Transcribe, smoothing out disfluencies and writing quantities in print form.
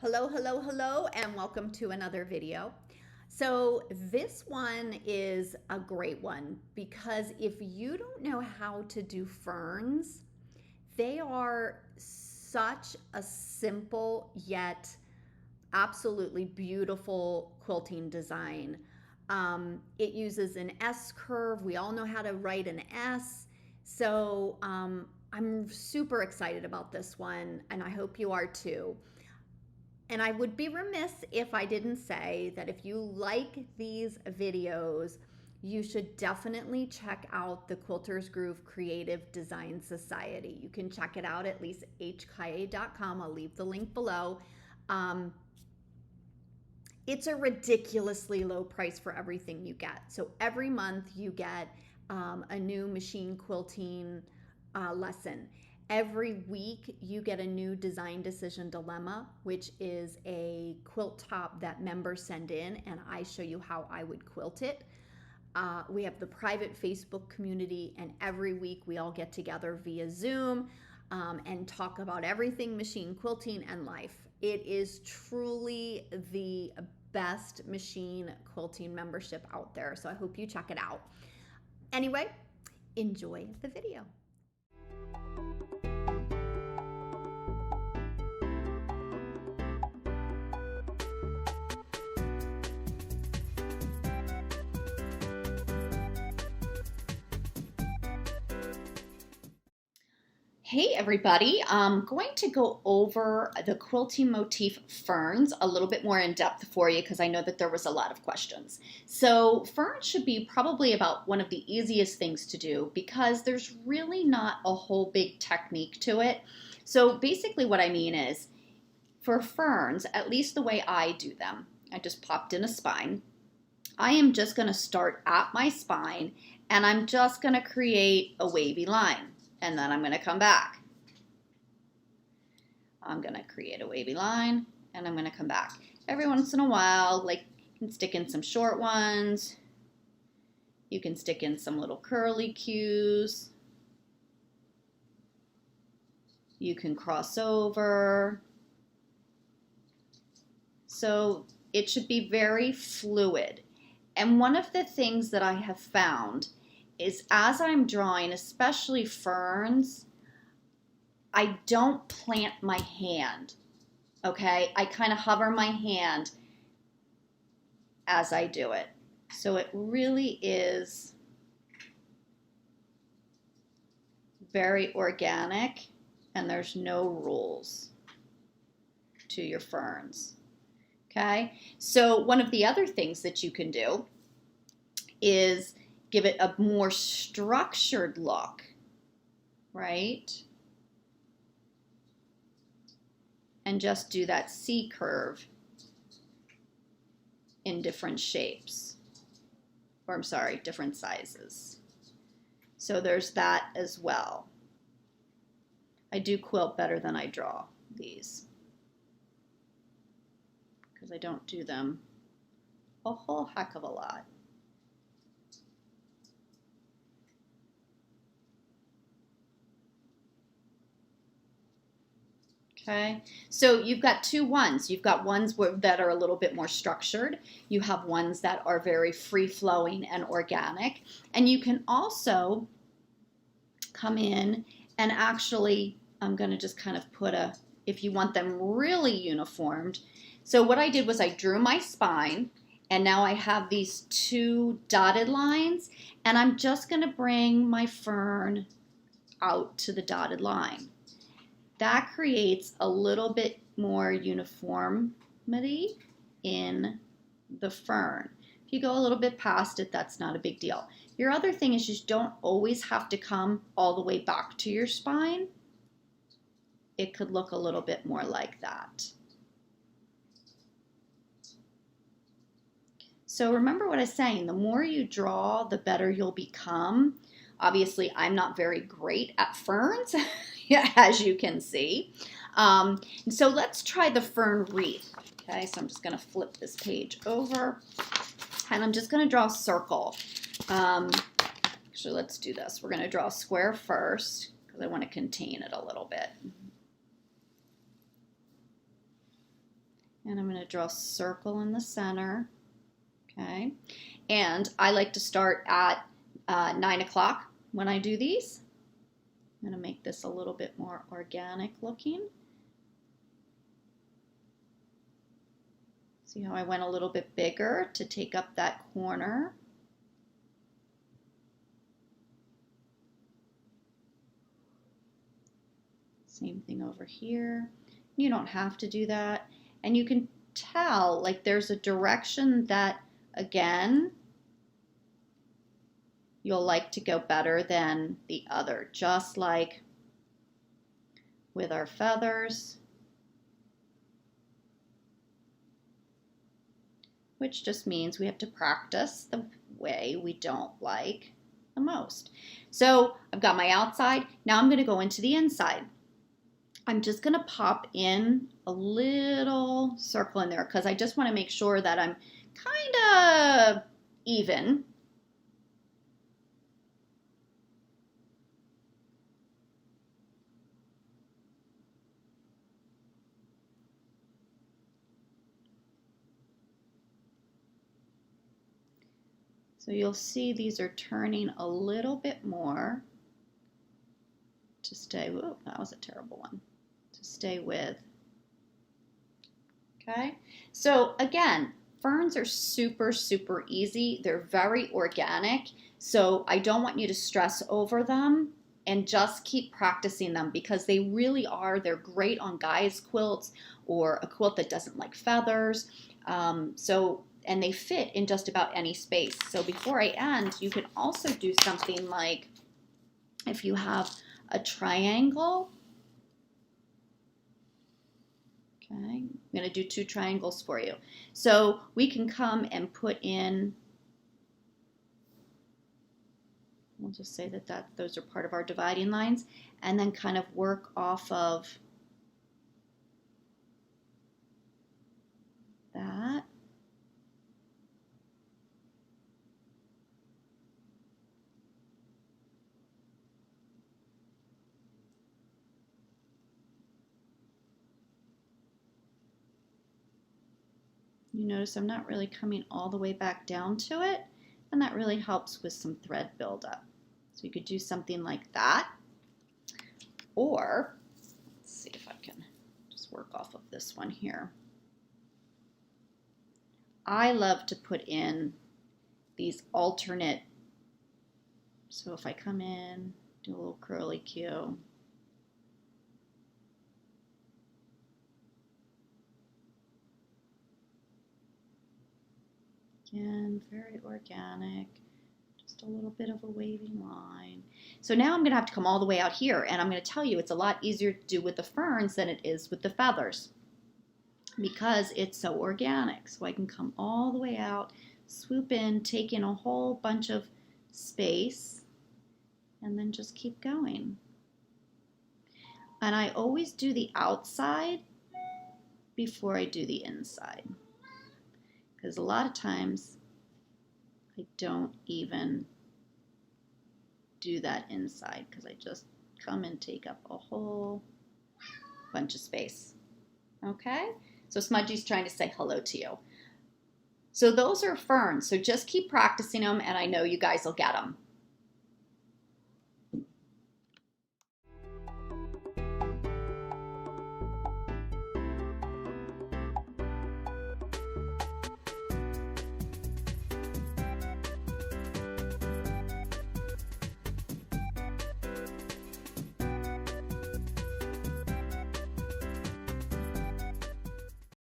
Hello, hello, hello, and welcome to another video. So this one is a great one because if you don't know how to do ferns, they are such a simple yet absolutely beautiful quilting design. It uses an S curve. We all know how to write an S. So I'm super excited about this one, and I hope you are too. And I would be remiss if I didn't say that if you like these videos, you should definitely check out the Quilters Groove Creative Design Society. You can check it out at leasthka.com. I'll leave the link below. Um, it's a ridiculously low price for everything you get. So every month you get a new machine quilting lesson. Every week you get a new design decision dilemma, which is a quilt top that members send in, and I show you how I would quilt it. We have the private Facebook community, and every week we all get together via Zoom and talk about everything machine quilting and life. It is truly the best machine quilting membership out there, so I hope you check it out. Anyway, enjoy the video. Hey everybody, I'm going to go over the quilting motif ferns a little bit more in depth for you because I know that there was a lot of questions. So ferns should be probably about one of the easiest things to do because there's really not a whole big technique to it. So basically what I mean is for ferns, at least the way I do them, I just popped in a spine. I am just going to start at my spine and I'm just going to create a wavy line. And then I'm going to come back. I'm going to create a wavy line and I'm going to come back. Every once in a while, like you can stick in some short ones. You can stick in some little curly cues. You can cross over. So it should be very fluid. And one of the things that I have found is as I'm drawing, especially ferns, I don't plant my hand, okay? I kind of hover my hand as I do it. So it really is very organic and there's no rules to your ferns, okay? So one of the other things that you can do is give it a more structured look, right? And just do that C curve in different shapes, or I'm sorry, different sizes. So there's that as well. I do quilt better than I draw these because I don't do them a whole heck of a lot. Okay, so you've got two ones. You've got ones that are a little bit more structured. You have ones that are very free-flowing and organic. And you can also come in and actually, I'm going to just kind of put if you want them really uniformed. So what I did was I drew my spine, and now I have these two dotted lines, and I'm just going to bring my fern out to the dotted line. That creates a little bit more uniformity in the fern. If you go a little bit past it, that's not a big deal. Your other thing is you don't always have to come all the way back to your spine. It could look a little bit more like that. So remember what I was saying, the more you draw, the better you'll become. Obviously, I'm not very great at ferns, as you can see. And so let's try the fern wreath. Okay, so I'm just going to flip this page over, and I'm just going to draw a circle. Actually, let's do this. We're going to draw a square first, because I want to contain it a little bit. And I'm going to draw a circle in the center. Okay. And I like to start at 9 o'clock when I do these. I'm going to make this a little bit more organic looking. See how I went a little bit bigger to take up that corner? Same thing over here. You don't have to do that. And you can tell, like, there's a direction that, again, you'll like to go better than the other, just like with our feathers, which just means we have to practice the way we don't like the most. So I've got my outside. Now I'm going to go into the inside. I'm just going to pop in a little circle in there because I just want to make sure that I'm kind of even. So you'll see these are turning a little bit more to stay. Whoa, that was a terrible one. To stay with. Okay, so again, ferns are super, super easy. They're very organic, so I don't want you to stress over them, and just keep practicing them because they really are. They're great on guys' quilts or a quilt that doesn't like feathers. And they fit in just about any space. So before I end, you can also do something like, if you have a triangle. Okay, I'm going to do 2 triangles for you. So we can come and put in, we'll just say that those are part of our dividing lines, and then kind of work off of that. You notice I'm not really coming all the way back down to it, and that really helps with some thread buildup. So you could do something like that, or let's see if I can just work off of this one here. I love to put in these alternate, so if I come in, do a little curly Q, again, very organic, just a little bit of a waving line. So now I'm going to have to come all the way out here, and I'm going to tell you it's a lot easier to do with the ferns than it is with the feathers because it's so organic. So I can come all the way out, swoop in, take in a whole bunch of space, and then just keep going. And I always do the outside before I do the inside, because a lot of times I don't even do that inside because I just come and take up a whole bunch of space. Okay, so Smudgy's trying to say hello to you. So those are ferns, so just keep practicing them and I know you guys will get them.